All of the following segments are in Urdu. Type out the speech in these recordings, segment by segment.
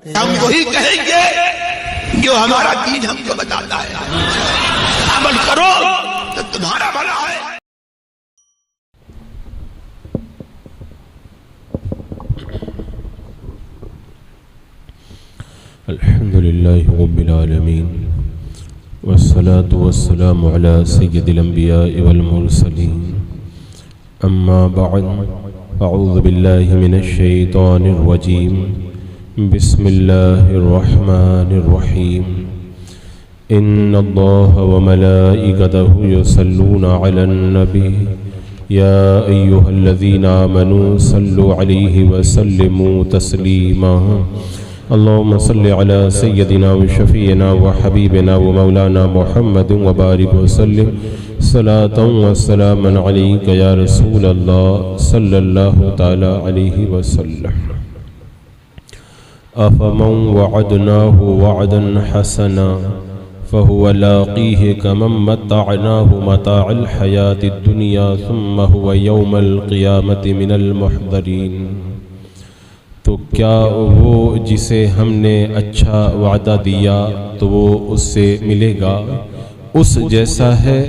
ہم وہی کہیں گے جو ہمارا دین ہم کو بتاتا ہے، عمل کرو تو تمہارا بھلا ہے۔ الحمد لله رب العالمين والصلاة والسلام على سيد الأنبياء والمرسلين أما بعد أعوذ بالله من الشيطان الرجيم بسم الله الرحمن الرحيم إن الله وملائكته يصلون على النبي يا أيها الذين آمنوا صلوا عليه وسلموا تسليما اللهم صل على سيدنا وشفينا وحبيبنا ومولانا محمد وبارك وسلم صلاة وسلاما عليك يا رسول الله صلى الله تعالى عليه وسلم أفمن وعدناه وعدا حسنا فهو لاقيه كمن متعناه متاع الحياة الدنيا ثم هو يوم القيامة من المحضرين۔ تو کیا وہ جسے ہم نے اچھا وعدہ دیا تو وہ اس سے ملے گا؟ اس جیسا ہے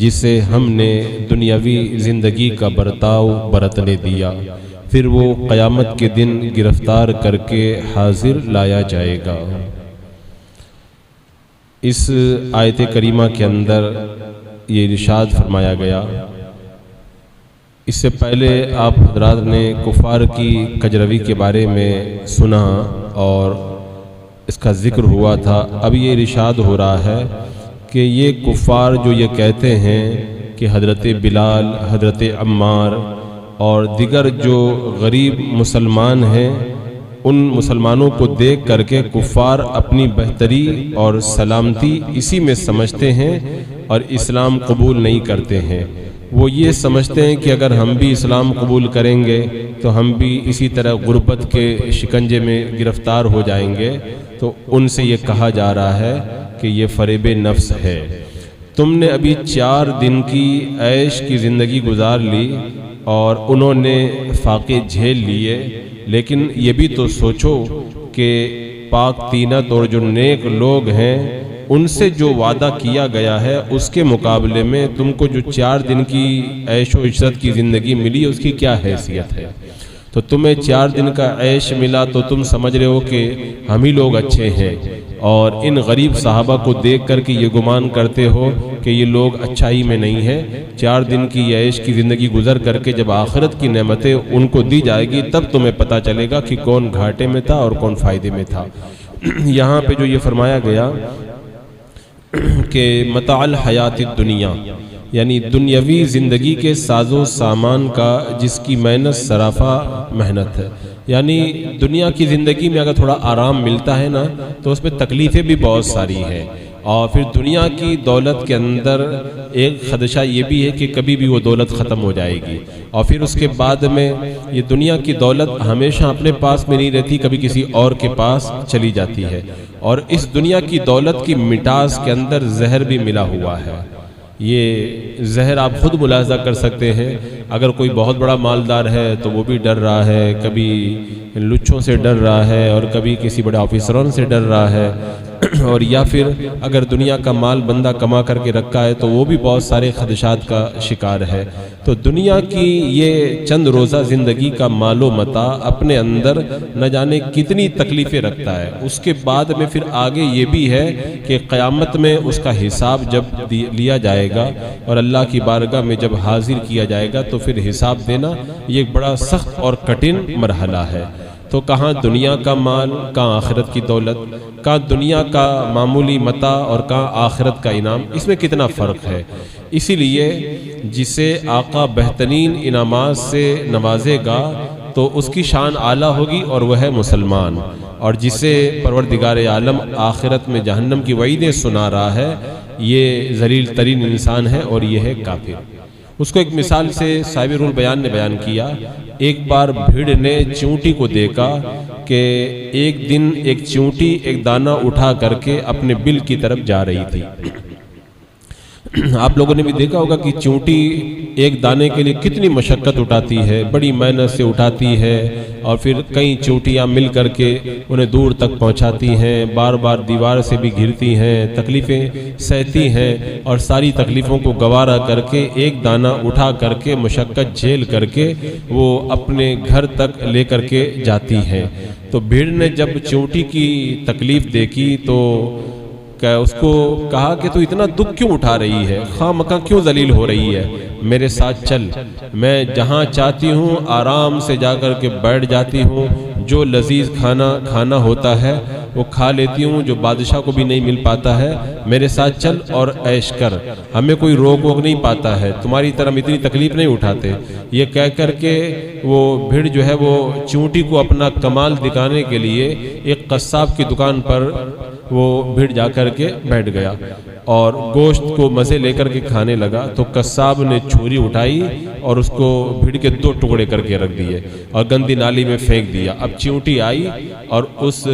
جسے ہم نے دنیاوی زندگی کا برتاؤ برتنے دیا، پھر وہ قیامت کے دن گرفتار کر کے حاضر لایا جائے گا۔ اس آیت کریمہ کے اندر یہ ارشاد فرمایا گیا۔ اس سے پہلے آپ حضرات نے کفار کی کجروی کے بارے میں سنا اور اس کا ذکر ہوا تھا۔ اب یہ ارشاد ہو رہا ہے کہ یہ کفار جو یہ کہتے ہیں کہ حضرت بلال، حضرت عمار اور دیگر جو غریب مسلمان ہیں، ان مسلمانوں کو دیکھ کر کے کفار اپنی بہتری اور سلامتی اسی میں سمجھتے ہیں اور اسلام قبول نہیں کرتے ہیں۔ وہ یہ سمجھتے ہیں کہ اگر ہم بھی اسلام قبول کریں گے تو ہم بھی اسی طرح غربت کے شکنجے میں گرفتار ہو جائیں گے۔ تو ان سے یہ کہا جا رہا ہے کہ یہ فریب نفس ہے۔ تم نے ابھی 4 دن کی عیش کی زندگی گزار لی اور انہوں نے فاقے جھیل لیے، لیکن یہ بھی تو سوچو کہ پاک تینت اور جو نیک لوگ ہیں ان سے جو وعدہ کیا گیا ہے اس کے مقابلے میں تم کو جو 4 دن کی عیش و عشرت کی زندگی ملی اس کی کیا حیثیت ہے؟ تو تمہیں 4 دن کا عیش ملا تو تم سمجھ رہے ہو کہ ہم ہی لوگ اچھے ہیں، اور ان غریب صحابہ کو دیکھ کر کے یہ گمان کرتے ہو کہ یہ لوگ اچھائی میں نہیں ہیں۔ 4 دن کی عیش کی زندگی گزر کر کے جب آخرت کی نعمتیں ان کو دی جائے گی تب تمہیں پتہ چلے گا کہ کون گھاٹے میں تھا اور کون فائدے میں تھا۔ یہاں پہ جو یہ فرمایا گیا کہ متاع الحیات الدنیا، یعنی دنیاوی زندگی کے ساز و سامان کا جس کی محنت سرافہ محنت ہے، یعنی دنیا کی زندگی میں اگر تھوڑا آرام ملتا ہے نا تو اس میں تکلیفیں بھی بہت ساری ہیں، اور پھر دنیا کی دولت کے اندر ایک خدشہ یہ بھی ہے کہ کبھی بھی وہ دولت ختم ہو جائے گی، اور پھر اس کے بعد میں یہ دنیا کی دولت ہمیشہ اپنے پاس میں نہیں رہتی، کبھی کسی اور کے پاس چلی جاتی ہے، اور اس دنیا کی دولت کی مٹاس کے اندر زہر بھی ملا ہوا ہے۔ یہ زہر آپ خود ملاحظہ کر سکتے ہیں، اگر کوئی بہت بڑا مالدار ہے تو وہ بھی ڈر رہا ہے، کبھی لچھوں سے ڈر رہا ہے اور کبھی کسی بڑے آفیسروں سے ڈر رہا ہے، اور یا پھر اگر دنیا کا مال بندہ کما کر کے رکھا ہے تو وہ بھی بہت سارے خدشات کا شکار ہے۔ تو دنیا کی یہ چند روزہ زندگی کا مال و متاع اپنے اندر نہ جانے کتنی تکلیفیں رکھتا ہے۔ اس کے بعد میں پھر آگے یہ بھی ہے کہ قیامت میں اس کا حساب جب لیا جائے گا اور اللہ کی بارگاہ میں جب حاضر کیا جائے گا تو پھر حساب دینا یہ ایک بڑا سخت اور کٹھن مرحلہ ہے۔ تو کہاں دنیا کا مال، کہاں آخرت کی دولت، کہاں دنیا کا معمولی متاع اور کہاں آخرت کا انعام، اس میں کتنا فرق ہے۔ اسی لیے جسے آقا بہترین انعامات سے نوازے گا تو اس کی شان اعلیٰ ہوگی اور وہ ہے مسلمان، اور جسے پروردگار عالم آخرت میں جہنم کی وعیدیں سنا رہا ہے یہ ذلیل ترین انسان ہے اور یہ ہے کافر۔ اس کو ایک مثال سے صاحب رول بیان نے بیان کیا۔ ایک بار بھیڑ نے چونٹی کو دیکھا کہ ایک دن ایک چونٹی ایک دانہ اٹھا کر کے اپنے بل کی طرف جا رہی تھی۔ آپ لوگوں نے بھی دیکھا ہوگا کہ چونٹی ایک دانے کے لیے کتنی مشقت اٹھاتی ہے، بڑی محنت سے اٹھاتی ہے، اور پھر کئی چونٹیاں مل کر کے انہیں دور تک پہنچاتی ہیں، بار بار دیوار سے بھی گھرتی ہیں، تکلیفیں سہتی ہیں، اور ساری تکلیفوں کو گوارا کر کے ایک دانہ اٹھا کر کے مشقت جھیل کر کے وہ اپنے گھر تک لے کر کے جاتی ہے۔ تو بھیڑ نے جب چونٹی کی تکلیف دیکھی تو اس کو کہا کہ تو اتنا دکھ کیوں اٹھا رہی ہے، خواہ مخواہ کیوں ذلیل ہو رہی ہے، میرے ساتھ چل، میں جہاں چاہتی ہوں آرام سے جا کر کے بیٹھ جاتی ہوں، جو لذیذ کھانا ہوتا ہے وہ کھا لیتی ہوں، جو بادشاہ کو بھی نہیں مل پاتا ہے، میرے ساتھ چل اور عیش کر، ہمیں کوئی روک نہیں پاتا ہے، تمہاری طرح اتنی تکلیف نہیں اٹھاتے۔ یہ کہہ کر کے وہ بھیڑ جو ہے وہ چونٹی کو اپنا کمال دکھانے کے لیے ایک قصاب کی دکان پر وہ بھیڑ جا کر کے بیٹھ گیا اور گوشت کو مزے لے کر کے کھانے لگا۔ تو قصاب نے چھری اٹھائی اور اس کو بھیڑ کے 2 ٹکڑے کر کے رکھ دیے اور گندی نالی میں پھینک دیا۔ اب چیونٹی آئی اور اس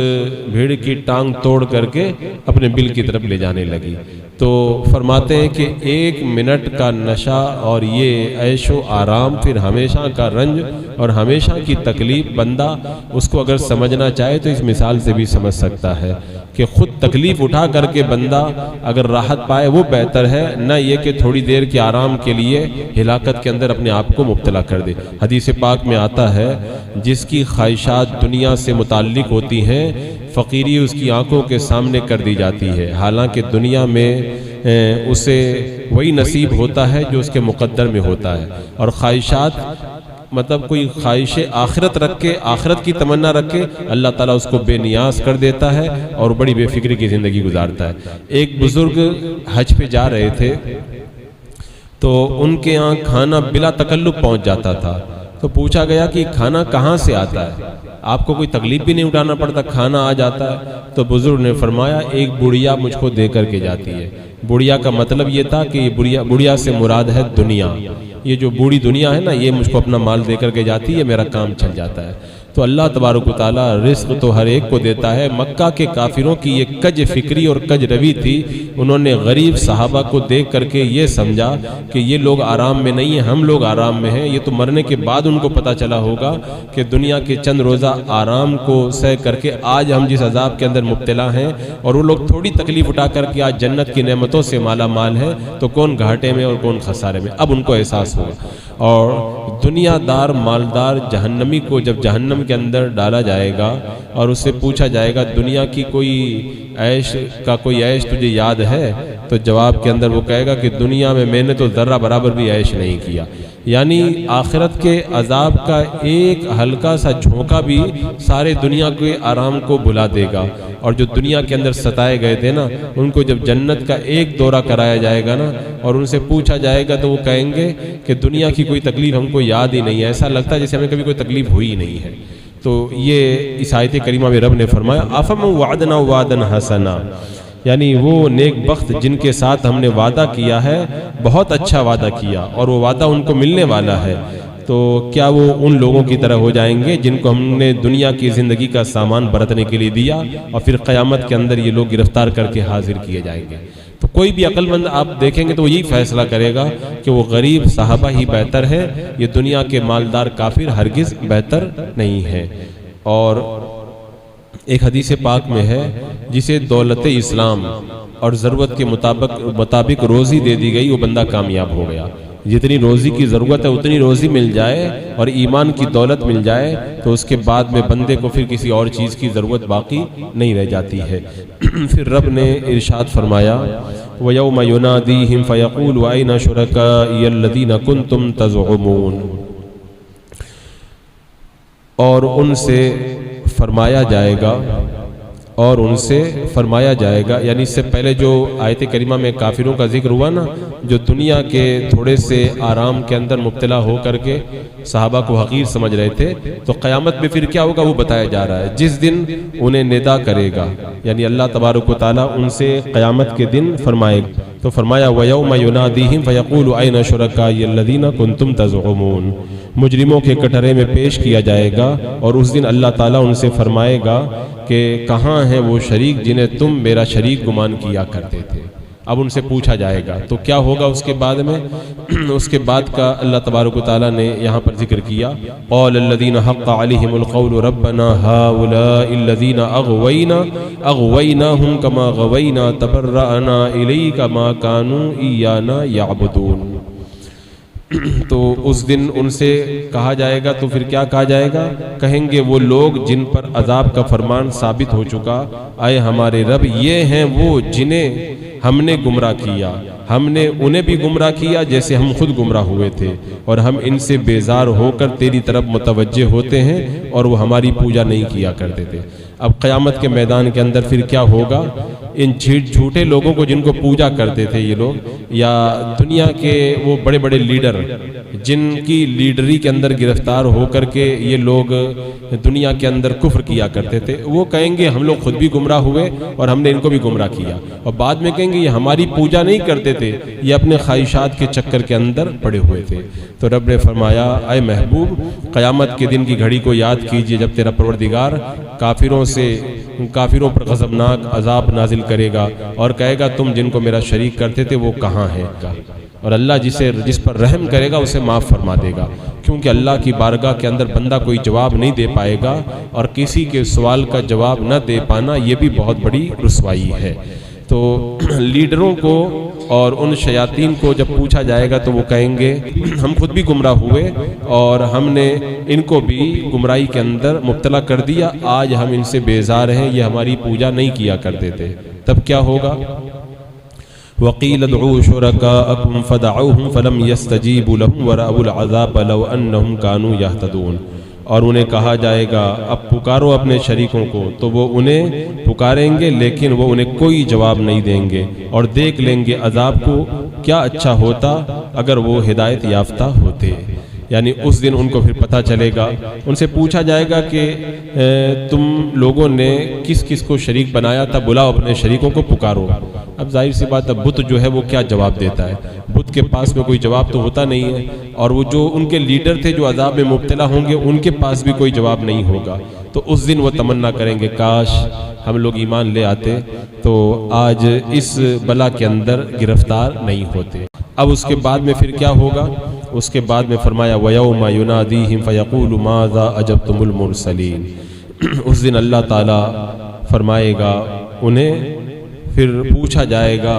بھیڑ کی ٹانگ توڑ کر کے اپنے بل کی طرف لے جانے لگی۔ تو فرماتے ہیں کہ 1 منٹ کا نشہ اور یہ عیش و آرام، پھر ہمیشہ کا رنج اور ہمیشہ کی تکلیف، بندہ اس کو اگر سمجھنا چاہے تو اس مثال سے بھی سمجھ سکتا ہے کہ خود تکلیف اٹھا کر کے بندہ اگر راحت پائے وہ بہتر ہے، نہ یہ کہ تھوڑی دیر کے آرام کے لیے ہلاکت کے اندر اپنے آپ کو مبتلا کر دے۔ حدیث پاک میں آتا ہے جس کی خواہشات دنیا سے متعلق ہوتی ہیں فقیری اس کی آنکھوں کے سامنے کر دی جاتی ہے، حالانکہ دنیا میں اسے وہی نصیب ہوتا ہے جو اس کے مقدر میں ہوتا ہے۔ اور خواہشات مطلب کوئی خواہش آخرت رکھ کے، آخرت کی تمنا رکھ کے، اللہ تعالیٰ اس کو بے نیاز کر دیتا ہے اور بڑی بے فکری کی زندگی گزارتا ہے۔ ایک بزرگ حج پہ جا رہے تھے تو ان کے یہاں کھانا بلا تکلف پہنچ جاتا تھا، تو پوچھا گیا کہ کھانا کہاں سے آتا ہے، آپ کو کوئی تکلیف بھی نہیں اٹھانا پڑتا، کھانا آ جاتا ہے؟ تو بزرگ نے فرمایا ایک بڑھیا مجھ کو دے کر کے جاتی ہے۔ بڑھیا کا مطلب یہ تھا کہ یہ بڑھیا سے مراد ہے دنیا، یہ جو بوڑھی دنیا ہے نا، یہ مجھ کو اپنا مال دے کر کے جاتی ہے، میرا کام چل جاتا ہے۔ تو اللہ تبارک و تعالیٰ رزق تو ہر ایک کو دیتا ہے۔ مکہ کے کافروں کی یہ کج فکری اور کج روی تھی، انہوں نے غریب صحابہ کو دیکھ کر کے یہ سمجھا کہ یہ لوگ آرام میں نہیں ہیں، ہم لوگ آرام میں ہیں۔ یہ تو مرنے کے بعد ان کو پتہ چلا ہوگا کہ دنیا کے چند روزہ آرام کو سہ کر کے آج ہم جس عذاب کے اندر مبتلا ہیں، اور وہ لوگ تھوڑی تکلیف اٹھا کر کے آج جنت کی نعمتوں سے مالا مال ہے، تو کون گھاٹے میں اور کون خسارے میں، اب ان کو احساس ہوا۔ اور دنیا دار مالدار جہنمی کو جب جہنم کے اندر ڈالا جائے گا اور اس سے پوچھا جائے گا دنیا کی کوئی عیش تجھے یاد ہے، تو جواب کے اندر وہ کہے گا کہ دنیا میں نے تو ذرہ برابر بھی عیش نہیں کیا۔ یعنی آخرت کے عذاب کا ایک ہلکا سا جھونکا بھی سارے دنیا کے آرام کو بھلا دے گا، اور جو دنیا کے اندر ستائے گئے تھے نا، ان کو جب جنت کا ایک دورہ کرایا جائے گا نا اور ان سے پوچھا جائے گا تو وہ کہیں گے کہ دنیا کی کوئی تکلیف ہم کو یاد ہی نہیں ہے، ایسا لگتا ہے جیسے ہمیں کبھی کوئی تکلیف ہوئی نہیں ہے۔ تو یہ اس آیت کریمہ میں رب نے فرمایا افمن وعدنا وعدا حسنا، یعنی وہ نیک بخت جن کے ساتھ ہم نے وعدہ کیا ہے، بہت اچھا وعدہ کیا اور وہ وعدہ ان کو ملنے والا ہے، تو کیا وہ ان لوگوں کی طرح ہو جائیں گے جن کو ہم نے دنیا کی زندگی کا سامان برتنے کے لیے دیا اور پھر قیامت کے اندر یہ لوگ گرفتار کر کے حاضر کیے جائیں گے؟ تو کوئی بھی عقل مند آپ دیکھیں گے تو وہ یہی فیصلہ کرے گا کہ وہ غریب صحابہ ہی بہتر ہے، یہ دنیا کے مالدار کافر ہرگز بہتر نہیں ہے۔ اور ایک حدیث پاک میں ہے جسے دولت اسلام اور ضرورت کے مطابق روزی دے دی گئی وہ بندہ کامیاب ہو گیا۔ جتنی روزی کی ضرورت ہے اتنی روزی مل جائے اور ایمان کی دولت مل جائے تو اس کے بعد میں بندے کو پھر کسی اور چیز کی ضرورت باقی نہیں رہ جاتی ہے۔ پھر رب نے ارشاد فرمایا وَيَوْمَ يُنَادِيهِمْ فَيَقُولُ أَيْنَ شُرَكَائِيَ الَّذِينَ كُنْتُمْ تَزْعُمُونَ، اور ان سے فرمایا جائے گا یعنی اس سے پہلے جو آیت کریمہ میں کافروں کا ذکر ہوا نا، جو دنیا کے تھوڑے سے آرام کے اندر مبتلا ہو کر کے صحابہ کو حقیر سمجھ رہے تھے، تو قیامت میں پھر کیا ہوگا وہ بتایا جا رہا ہے۔ جس دن انہیں ندا کرے گا، یعنی اللہ تبارک و تعالیٰ ان سے قیامت کے دن فرمائے گا، تو فرمایا وَيَوْمَ يُنَادِيهِمْ فَيَقُولُ أَيْنَ شُرَكَائِيَ الَّذِينَ كُنْتُمْ تَزْعُمُونَ، مجرموں کے کٹہرے میں پیش کیا جائے گا اور اس دن اللہ تعالیٰ ان سے فرمائے گا کہ کہاں ہیں وہ شریک جنہیں تم میرا شریک گمان کیا کرتے تھے۔ اب ان سے پوچھا جائے گا تو کیا ہوگا اس کے بعد میں؟ اس کے بعد کا اللہ تبارک و تعالیٰ نے یہاں پر ذکر کیا، قال الذین حق علیہم القول ربنا هؤلاء الذین اغویناہم کما غوینا تبرأنا الیک ما کانوا ایانا یعبدون۔ تو اس دن ان سے کہا جائے گا، تو پھر کیا کہا جائے گا؟ کہیں گے وہ لوگ جن پر عذاب کا فرمان ثابت ہو چکا، اے ہمارے رب یہ ہیں وہ جنہیں ہم نے گمراہ کیا، ہم نے انہیں بھی گمراہ کیا جیسے ہم خود گمراہ ہوئے تھے، اور ہم ان سے بیزار ہو کر تیری طرف متوجہ ہوتے ہیں اور وہ ہماری پوجا نہیں کیا کرتے تھے۔ اب قیامت کے میدان کے اندر پھر کیا ہوگا؟ ان جھوٹے لوگوں کو جن کو پوجا کرتے تھے یہ لوگ، یا دنیا کے وہ بڑے بڑے لیڈر جن کی لیڈری کے اندر گرفتار ہو کر کے یہ لوگ دنیا کے اندر کفر کیا کرتے تھے، وہ کہیں گے ہم لوگ خود بھی گمراہ ہوئے اور ہم نے ان کو بھی گمراہ کیا، اور بعد میں کہیں گے یہ ہماری پوجا نہیں کرتے تھے، یہ اپنے خواہشات کے چکر کے اندر پڑے ہوئے تھے۔ تو رب نے فرمایا اے محبوب قیامت کے دن کی گھڑی کو یاد کیجئے جب تیرا پروردگار کافروں پر غضبناک عذاب نازل کرے گا اور کہے گا تم جن کو میرا شریک کرتے تھے وہ کہاں ہیں، اور اللہ جس پر رحم کرے گا اسے معاف فرما دے گا، کیونکہ اللہ کی بارگاہ کے اندر بندہ کوئی جواب نہیں دے پائے گا، اور کسی کے سوال کا جواب نہ دے پانا یہ بھی بہت بڑی رسوائی ہے۔ تو لیڈروں کو اور ان شیاطین کو جب پوچھا جائے گا تو وہ کہیں گے ہم خود بھی گمراہ ہوئے اور ہم نے ان کو بھی گمراہی کے اندر مبتلا کر دیا، آج ہم ان سے بیزار ہیں، یہ ہماری پوجا نہیں کیا کرتے تھے۔ تب کیا ہوگا؟ وَقِيلَ ادْعُوا شُرَكَاءَكُمْ فَدَعَوْهُمْ فَلَمْ يَسْتَجِيبُوا لَهُمْ وَرَأَوُا الْعَذَابَ لَوْ أَنَّهُمْ كَانُوا يَهْتَدُونَ۔ اور انہیں کہا جائے گا اب پکارو اپنے شریکوں کو، تو وہ انہیں پکاریں گے لیکن وہ انہیں کوئی جواب نہیں دیں گے، اور دیکھ لیں گے عذاب کو، کیا اچھا ہوتا اگر وہ ہدایت یافتہ ہوتے۔ یعنی اس دن ان کو پھر پتہ چلے گا، ان سے پوچھا جائے گا کہ تم لوگوں نے کس کس کو شریک بنایا تھا، بلاؤ اپنے شریکوں کو پکارو۔ اب ظاہر سی بات ہے بت جو ہے وہ کیا جواب دیتا ہے؟ بت کے پاس میں کوئی جواب تو ہوتا نہیں ہے، اور وہ جو ان کے لیڈر تھے جو عذاب میں مبتلا ہوں گے ان کے پاس بھی کوئی جواب نہیں ہوگا۔ تو اس دن وہ تمنا کریں گے کاش ہم لوگ ایمان لے آتے تو آج اس بلا کے اندر گرفتار نہیں ہوتے۔ اب اس کے بعد میں پھر کیا ہوگا؟ اس کے بعد میں فرمایا وَيَوْمَ يُنَادِيهِمْ فَيَقُولُ مَاذَا أَجَبْتُمُ الْمُرْسَلِينَ۔ اس دن اللہ تعالیٰ فرمائے گا انہیں، پھر پوچھا جائے گا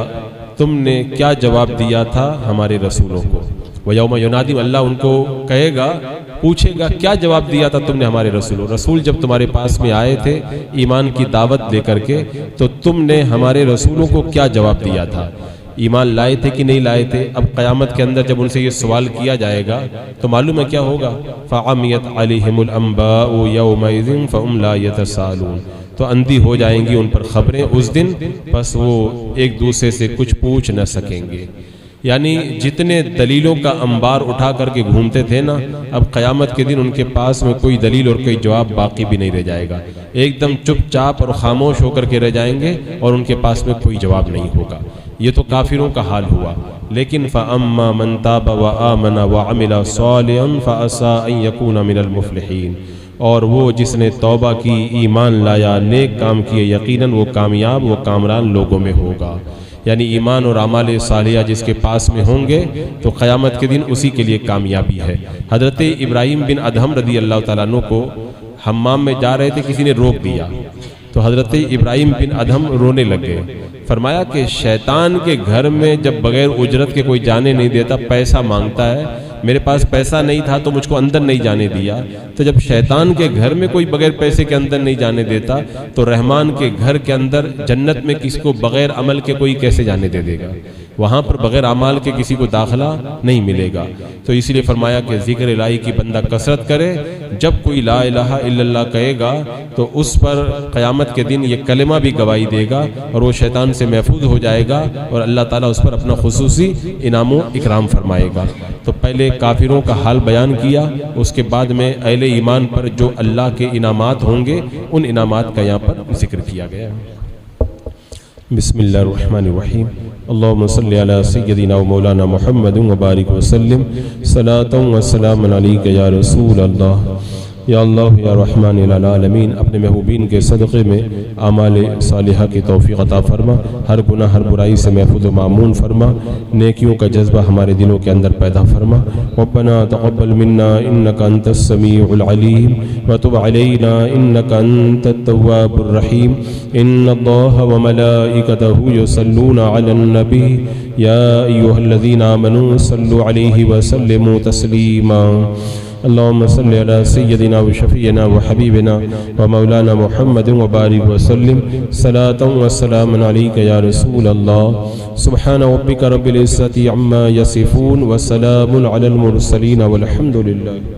تم نے کیا جواب دیا تھا ہمارے رسولوں کو۔ وَيَوْمَ يُنَادِيهِمْ، اللہ ان کو کہے گا، پوچھے گا کیا جواب دیا تھا تم نے ہمارے رسولوں، رسول جب تمہارے پاس میں آئے تھے ایمان کی دعوت لے کر کے تو تم نے ہمارے رسولوں کو کیا جواب دیا تھا، ایمان لائے تھے کہ نہیں لائے تھے۔ اب قیامت کے اندر جب ان سے یہ سوال کیا جائے گا تو معلوم ہے کیا ہوگا؟ فَعَمِيَتْ عَلَيْهِمُ الْأَنْبَاءُ يَوْمَئِذٍ فَهُمْ لَا يَتَسَاءَلُونَ۔ تو اندھی ہو جائیں گی ان پر خبریں اس دن، بس وہ ایک دوسرے سے کچھ پوچھ نہ سکیں گے۔ یعنی جتنے دلیلوں کا انبار اٹھا کر کے گھومتے تھے نا، اب قیامت کے دن ان کے پاس میں کوئی دلیل اور کوئی جواب باقی بھی نہیں رہ جائے گا، ایک دم چپ چاپ اور خاموش ہو کر کے رہ جائیں گے اور ان کے پاس میں کوئی جواب نہیں ہوگا۔ یہ تو کافروں کا حال ہوا، لیکن فَأَمَّا مَن تَابَ وَآمَنَ وَعَمِلَ صَالِحًا فَعَسَىٰ أَن يَكُونَ مِنَ الْمُفْلِحِينَ۔ اور وہ جس نے توبہ کی، ایمان لایا، نیک کام کیے، یقیناً وہ کامیاب، وہ کامران لوگوں میں ہوگا۔ یعنی ایمان اور اعمال صالحہ جس کے پاس میں ہوں گے تو قیامت کے دن اسی کے لیے کامیابی ہے۔ حضرت ابراہیم بن ادہم رضی اللہ تعالیٰ عنہ کو حمام میں جا رہے تھے، کسی نے روک دیا تو حضرت ابراہیم بن ادہم رونے لگے۔ فرمایا کہ شیطان کے گھر میں جب بغیر اجرت کے کوئی جانے نہیں دیتا، پیسہ مانگتا ہے، میرے پاس پیسہ نہیں تھا تو مجھ کو اندر نہیں جانے دیا، تو جب شیطان کے گھر میں کوئی بغیر پیسے کے اندر نہیں جانے دیتا تو رحمان کے گھر کے اندر جنت میں کسی کو بغیر عمل کے کوئی کیسے جانے دے گا؟ وہاں پر بغیر اعمال کے کسی کو داخلہ نہیں ملے گا۔ تو اس لیے فرمایا کہ ذکر الہی کی بندہ کثرت کرے، جب کوئی لا الہ الا اللہ کہے گا تو اس پر قیامت کے دن یہ کلمہ بھی گواہی دے گا اور وہ شیطان سے محفوظ ہو جائے گا اور اللہ تعالیٰ اس پر اپنا خصوصی انعام و اکرام فرمائے گا۔ تو پہلے کافروں کا حال بیان کیا، اس کے بعد میں اہل ایمان پر جو اللہ کے انعامات ہوں گے ان انعامات کا یہاں پر ذکر کیا گیا۔ بسم اللہ الرحمن الرحیم، اللہم صلی علی سیدنا و مولانا محمد و بارک وسلم، صلاۃ و سلام علیک یا رسول اللہ۔ یا اللہ یا رحمان العالمین اپنے محبوبین کے صدقے میں اعمال صالحہ کی توفیق عطا فرما، ہر گناہ ہر برائی سے محفوظ و معمون فرما، نیکیوں کا جذبہ ہمارے دلوں کے اندر پیدا فرما۔ ربنا تقبل منا انک انت السمیع العلیم وتب علینا انک انت التواب الرحیم۔ ان اللہ وملائکتہ یصلون علی النبی یا ایھا الذین آمنوا صلوا علیہ وسلموا تسلیما۔ اللهم صل على سيدنا وشفينا وحبيبنا ومولانا محمد وبارك وسلم صلاة وسلاما عليك يا رسول الله۔ سبحان ربك رب العزة عما يصفون وسلام على المرسلين والحمد لله۔